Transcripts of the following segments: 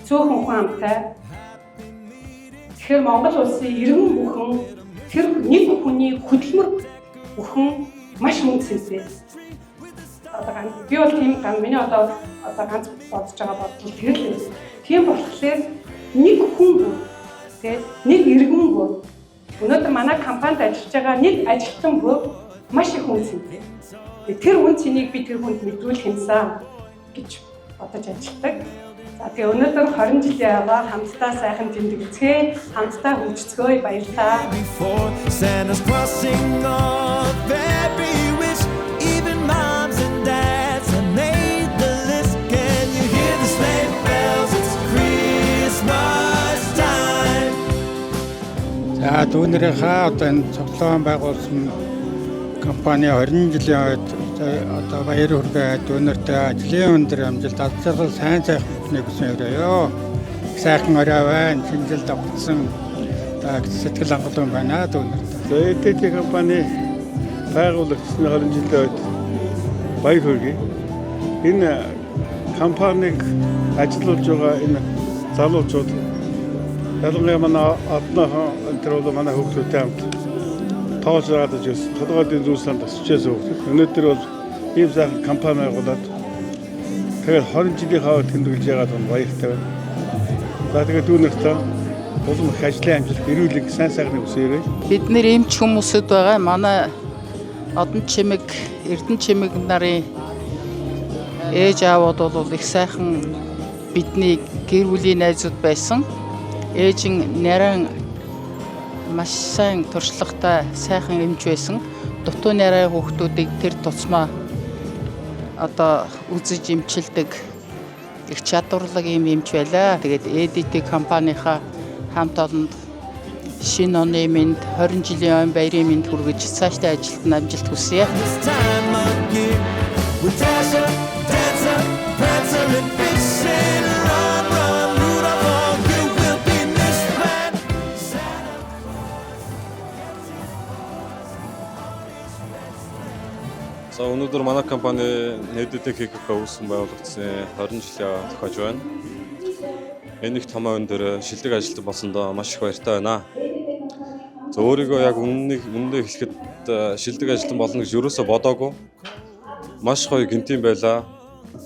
цөөхөн хүн амтай. Тэгэхээр Монгол улсын иргэн бүхэн тэр нэг хүний хөдөлмөр бүхэн маш үнэтэй. Би бол тийм миний одоо ганц бодож байгаа бодлол тэгэл. Тийм болохоор нэг хүн тийм нэг иргэн бүр өнөөдөр манай компанид ажиллаж байгаа нэг ажилтан бүр маш их үнэтэй. Тэр үнцнийг би тэр хүнд мэдрүүлэх юмсан гэж бодож ажилладаг. За тэгээ өнөөдөр 20 жилийн яваа хамтдаа сайхан тэмдэглэцгээе, хамтдаа хөгжцгөөе, баярлалаа. За дүүнэрийнхээ одоо энэ цуглаан байгуулсан компани 20 жилийн одоо баяр хүргээ дүүнэртэй ажлын өндөр амжилт аз жаргал сайн бүхнийг хүсэн өрөөё. Сайхан орой байна. Шинжилд авсан сэтгэл хангалуун байна дүүнэртэй. ЭДТ компани байгуулагдсан 20 жилийн үед баяр хүргэе. Энэ компаниг ажиллуулж байгаа энэ залуучууд ялангуяа манай одноохон энэ бол манай хүүхдүүдтэй хамт тоож радаж байсан. Толгойн зүйлсэнд тасчээс өгсөн. Өнөөдөр бол ийм сайхан компани байгуулад тэгээд 20 жилийн хаваа тэмдэглэж байгаад баяртай байна. За тэгээд дүүнэртээ улам их ажлын амжилт, эрүүл мэндийн сайн сайхныг хүсье. Бид нэр эмч хүмүүсүүд байгаа. Манай одон чимэг, эрдэн чимэг нарын ээж аавууд бол их сайхан бидний гэр бүлийн найзууд байсан. Ээжин нарийн маш сайн туршлагатай сайхан эмч байсан. Дутуу нарийн хүүхдүүдийг тэр тусмаа одоо үзэж эмчилдэг их чадварлаг юм эмч байлаа. Тэгээд ЭДТ компанийнхаа хамт олонд шинэ оны мэнд 20 жилийн баярын мэнд хүргэж цаашдаа ажилтнаа амжилт хүсье. За өнөөдөр манай компани ЭДТ КК үүсгэн байгуулагдсан 20 жилийн тохиож байна. Энэ их томоо өн дээр шилдэг ажилтан болсондоо маш их баяртай байна. За өөрийгөө яг үнэндээ хэлэхэд шилдэг ажилтан болно гэж юусоо бодоогүй. Маш гоё гинтийн байла.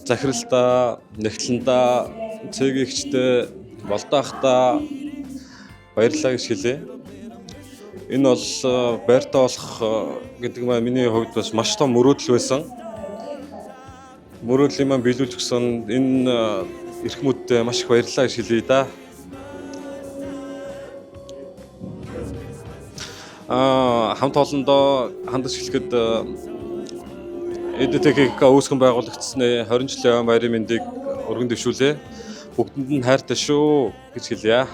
Захиралтаа, нэгтлэндаа, цэгэгчтэй, болдоохтой баярлалаа гэж хэлье. Энэ бол байртай болох гэдэг нь миний хувьд бас маш том мөрөөдөл байсан. Мөрөөдлийг маань биелүүлж өгсөн энэ эрхмүүдтэй маш их баярлалаа гэж хэлье да. Хамт олондоо хандаж хэлэхэд ЭДТ КК үүсгэн байгуулагдсны 20 жилийн баярын мэндийг өргөн дэвшүүлье. Бүгдэнд нь хайртай шүү гэж хэлье.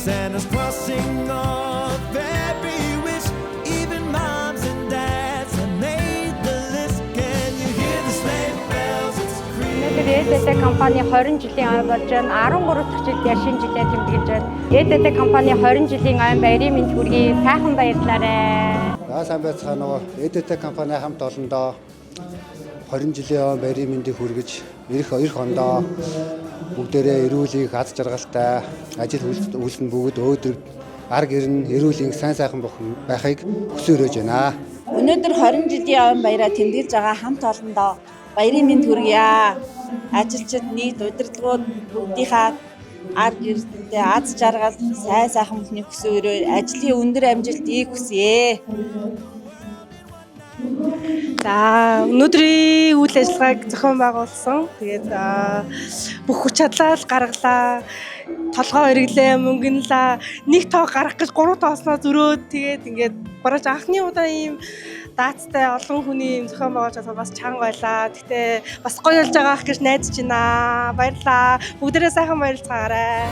Santa's crossing off every wish, even moms and dads have made the list. Can you hear the sleigh bells? It's Christmas. ЭДТ компани 20 жилийн ой болж байна. 13 дахь жилдээ шинэ жилээр тэмдэглэж байна. ЭДТ компани 20 жилийн ой баярын мэнд хүргэе. Сайхан баярлалаа. За сайн байцгаана уу. ЭДТ компани хамт олондоо 20 жилийн ой баярын мэндийг хүргэж эх ондоо бүгдээрээ эрүүл их аз жаргалтай ажил үйлсэнд бүгд өөдрөг ар гэрн эрүүл их сайн сайхан байхыг хүсэж байна. Өнөөдөр 20 жилийн баяраа тэмдэглэж байгаа хамт олондоо баярын мэнд хүргье. Ажилчид нийт удирдлагууд бүгдийнхаа ар гэртэй аз жаргал сайн сайхан бүхнийг хүсээрээ ажлын өндөр амжилтыг хүсье. За өнөөдрийн үйл ажиллагааг зохион байгуулсан. Тэгээд бүх хүч чадлаа гаргалаа. Толгой хэрэглээ, мөнгөнлаа. Нэг тоо гарах гэж 3 тоосноо зөрөөд тэгээд ингээд бараж анхны удаа ийм даацтай олон хүний юм зохион байгуулж байгаа бас чанга байлаа. Гэтэ бас гоё болж байгаа ах гэж найдаж байна. Баярлалаа. Бүгдээрээ сайхан баярлцгаарай.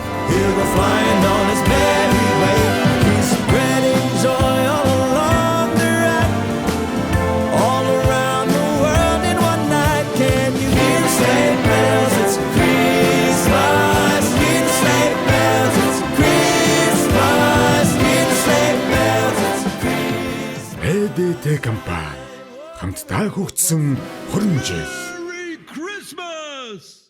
ЭДТ компани хамтдаа хөгжсөн 20 жил. Merry Christmas!